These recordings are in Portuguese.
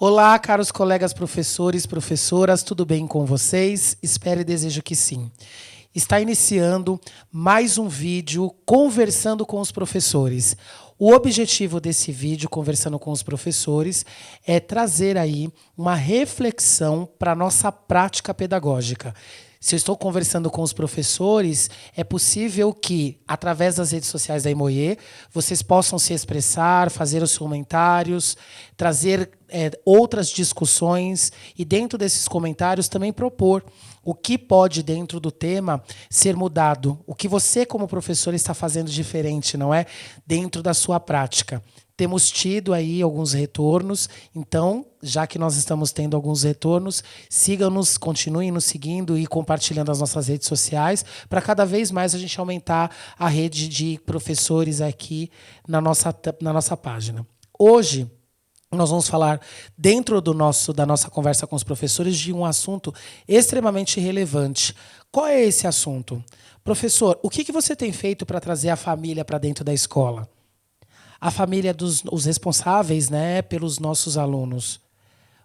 Olá, caros colegas professores, professoras, tudo bem com vocês? Espero e desejo que sim. Está iniciando mais um vídeo conversando com os professores. O objetivo desse vídeo, conversando com os professores, é trazer aí uma reflexão para a nossa prática pedagógica. Se eu estou conversando com os professores, é possível que, através das redes sociais da Imoie, vocês possam se expressar, fazer os comentários, trazer outras discussões e, dentro desses comentários, também propor o que pode, dentro do tema, ser mudado. O que você, como professor, está fazendo diferente, não é? Dentro da sua prática. Temos tido aí alguns retornos, então, já que nós estamos tendo alguns retornos, sigam-nos, continuem nos seguindo e compartilhando as nossas redes sociais, para cada vez mais a gente aumentar a rede de professores aqui na nossa página. Hoje, nós vamos falar, dentro da nossa conversa com os professores, de um assunto extremamente relevante. Qual é esse assunto? Professor, o que você tem feito para trazer a família para dentro da escola? A família os responsáveis, né, pelos nossos alunos.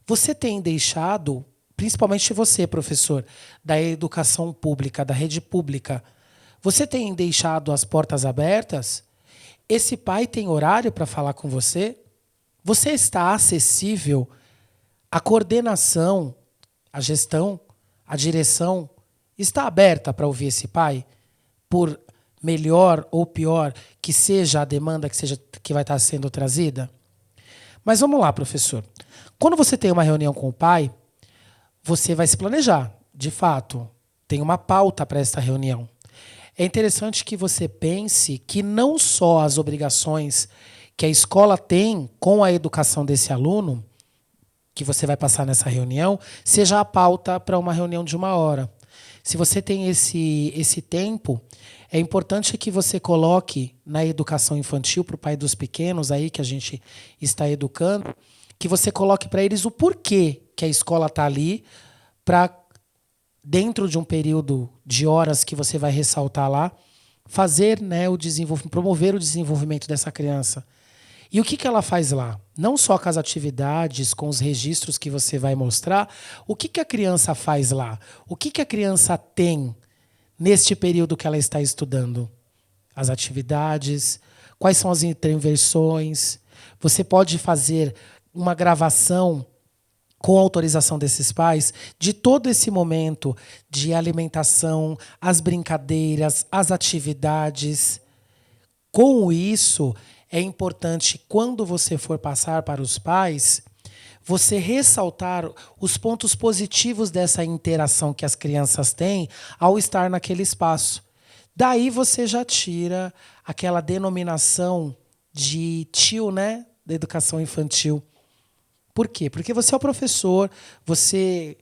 Você tem deixado, principalmente você, professor, da educação pública, da rede pública, você tem deixado as portas abertas? Esse pai tem horário para falar com você? Você está acessível? A coordenação, a gestão, a direção está aberta para ouvir esse pai? Por melhor ou pior que seja a demanda que vai estar sendo trazida? Mas vamos lá, professor. Quando você tem uma reunião com o pai, você vai se planejar, de fato. Tem uma pauta para esta reunião. É interessante que você pense que não só as obrigações que a escola tem com a educação desse aluno, que você vai passar nessa reunião, seja a pauta para uma reunião de 1 hora. Se você tem esse tempo, é importante que você coloque na educação infantil, para o pai dos pequenos aí que a gente está educando, que você coloque para eles o porquê que a escola está ali, para, dentro de um período de horas que você vai ressaltar lá, fazer, né, promover o desenvolvimento dessa criança. E o que ela faz lá? Não só com as atividades, com os registros que você vai mostrar, o que a criança faz lá? O que a criança tem neste período que ela está estudando? As atividades, quais são as intervenções? Você pode fazer uma gravação com autorização desses pais de todo esse momento de alimentação, as brincadeiras, as atividades. Com isso, é importante, quando você for passar para os pais, você ressaltar os pontos positivos dessa interação que as crianças têm ao estar naquele espaço. Daí você já tira aquela denominação de tio, né, da educação infantil. Por quê? Porque você é o professor, você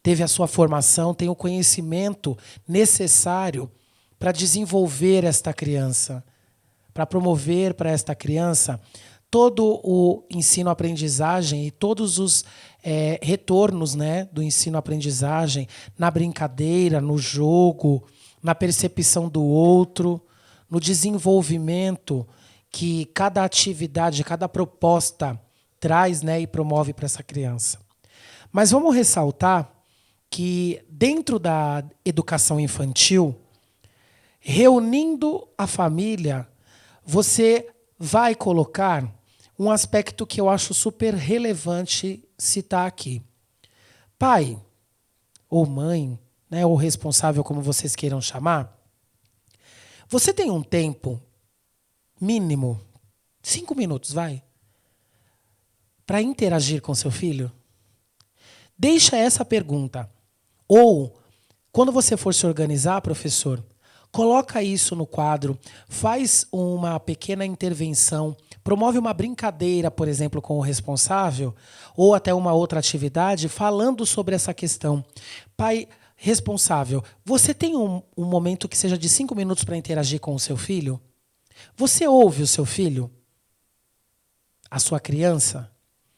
teve a sua formação, tem o conhecimento necessário para desenvolver esta criança, para promover para esta criança todo o ensino-aprendizagem e todos os retornos, né, do ensino-aprendizagem na brincadeira, no jogo, na percepção do outro, no desenvolvimento que cada atividade, cada proposta traz, né, e promove para essa criança. Mas vamos ressaltar que, dentro da educação infantil, reunindo a família, você vai colocar um aspecto que eu acho super relevante citar aqui. Pai ou mãe, né, ou responsável, como vocês queiram chamar, você tem um tempo mínimo, 5 minutos, vai, para interagir com seu filho? Deixa essa pergunta. Ou, quando você for se organizar, professor, coloca isso no quadro, faz uma pequena intervenção, promove uma brincadeira, por exemplo, com o responsável, ou até uma outra atividade, falando sobre essa questão. Pai responsável, você tem um momento que seja de 5 minutos para interagir com o seu filho? Você ouve o seu filho? A sua criança?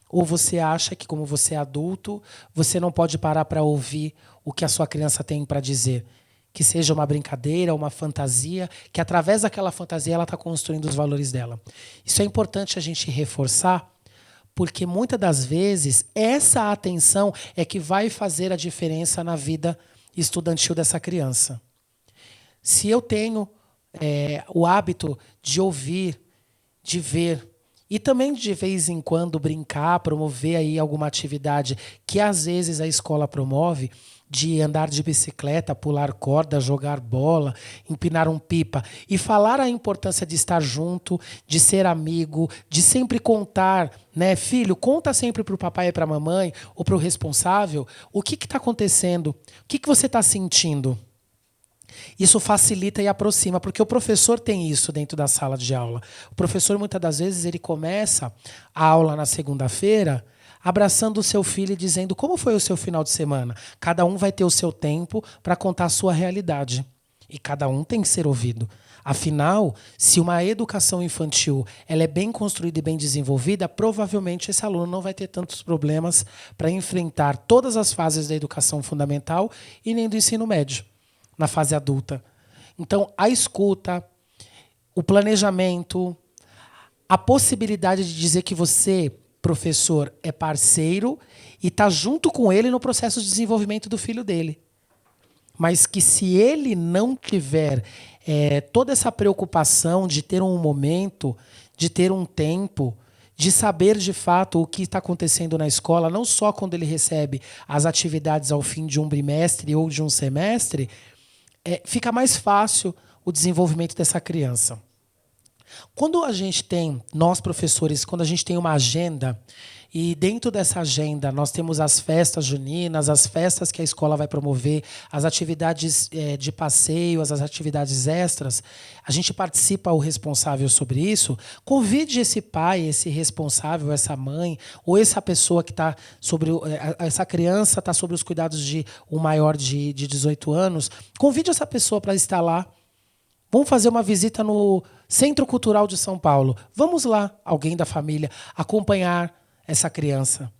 Ou você acha que, como você é adulto, você não pode parar para ouvir o que a sua criança tem para dizer? Que seja uma brincadeira, uma fantasia, que através daquela fantasia ela está construindo os valores dela. Isso é importante a gente reforçar, Porque muitas das vezes essa atenção é que vai fazer a diferença na vida estudantil dessa criança. Se eu tenho o hábito de ouvir, de ver, e também de vez em quando brincar, promover aí alguma atividade que às vezes a escola promove, de andar de bicicleta, pular corda, jogar bola, empinar um pipa, e falar a importância de estar junto, de ser amigo, de sempre contar, né, filho, conta sempre para o papai e para a mamãe, ou para o responsável, o que está acontecendo, o que você está sentindo. Isso facilita e aproxima, porque o professor tem isso dentro da sala de aula. O professor, muitas das vezes, ele começa a aula na segunda-feira abraçando o seu filho e dizendo como foi o seu final de semana. Cada um vai ter o seu tempo para contar a sua realidade. E cada um tem que ser ouvido. Afinal, se uma educação infantil ela é bem construída e bem desenvolvida, provavelmente esse aluno não vai ter tantos problemas para enfrentar todas as fases da educação fundamental e nem do ensino médio, na fase adulta. Então, a escuta, o planejamento, a possibilidade de dizer que você, professor, é parceiro e está junto com ele no processo de desenvolvimento do filho dele. Mas que se ele não tiver toda essa preocupação de ter um momento, de ter um tempo, de saber de fato o que está acontecendo na escola, não só quando ele recebe as atividades ao fim de um bimestre ou de um semestre, fica mais fácil o desenvolvimento dessa criança. Quando a gente tem, nós professores, quando a gente tem uma agenda, e dentro dessa agenda nós temos as festas juninas, as festas que a escola vai promover, as atividades de passeio, as atividades extras, a gente participa o responsável sobre isso, convide esse pai, esse responsável, essa mãe, ou essa pessoa que está sobre, essa criança está sob os cuidados de um maior de 18 anos, convide essa pessoa para estar lá. Vamos fazer uma visita no Centro Cultural de São Paulo. Vamos lá, alguém da família, acompanhar essa criança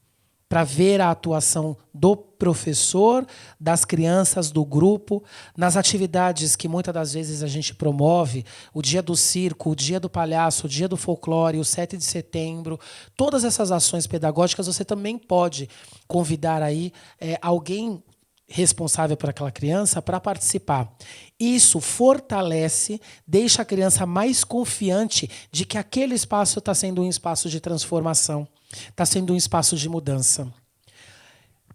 para ver a atuação do professor, das crianças, do grupo, nas atividades que muitas das vezes a gente promove, o dia do circo, o dia do palhaço, o dia do folclore, o 7 de setembro, todas essas ações pedagógicas, você também pode convidar aí alguém responsável por aquela criança para participar. Isso fortalece, deixa a criança mais confiante de que aquele espaço está sendo um espaço de transformação, está sendo um espaço de mudança.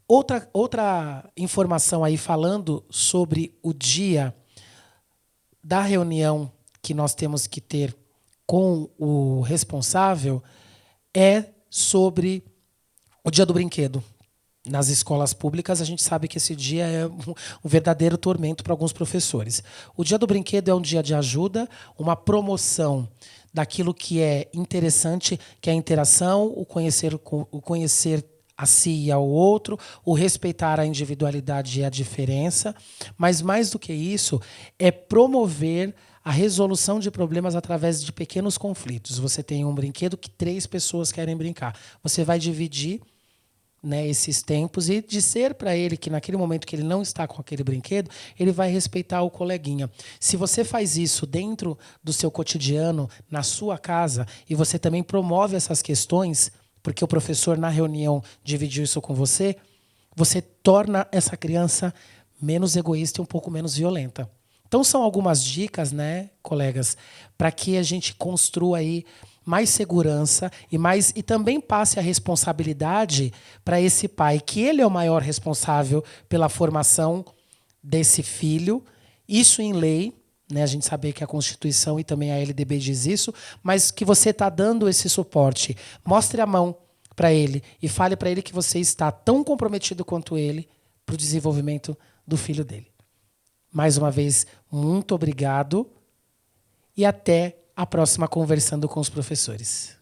Outra informação aí falando sobre o dia da reunião que nós temos que ter com o responsável é sobre o dia do brinquedo. Nas escolas públicas, a gente sabe que esse dia é um verdadeiro tormento para alguns professores. O Dia do Brinquedo é um dia de ajuda, uma promoção daquilo que é interessante, que é a interação, o conhecer a si e ao outro, o respeitar a individualidade e a diferença. Mas, mais do que isso, é promover a resolução de problemas através de pequenos conflitos. Você tem um brinquedo que 3 pessoas querem brincar. Você vai dividir, né, esses tempos e dizer para ele que naquele momento que ele não está com aquele brinquedo, ele vai respeitar o coleguinha. Se você faz isso dentro do seu cotidiano, na sua casa, e você também promove essas questões, porque o professor na reunião dividiu isso com você, você torna essa criança menos egoísta e um pouco menos violenta. Então são algumas dicas, né, colegas, para que a gente construa aí mais segurança e também passe a responsabilidade para esse pai, que ele é o maior responsável pela formação desse filho. Isso em lei, né? A gente sabe que a Constituição e também a LDB diz isso, mas que você está dando esse suporte. Mostre a mão para ele e fale para ele que você está tão comprometido quanto ele para o desenvolvimento do filho dele. Mais uma vez, muito obrigado e até a próxima Conversando com os Professores.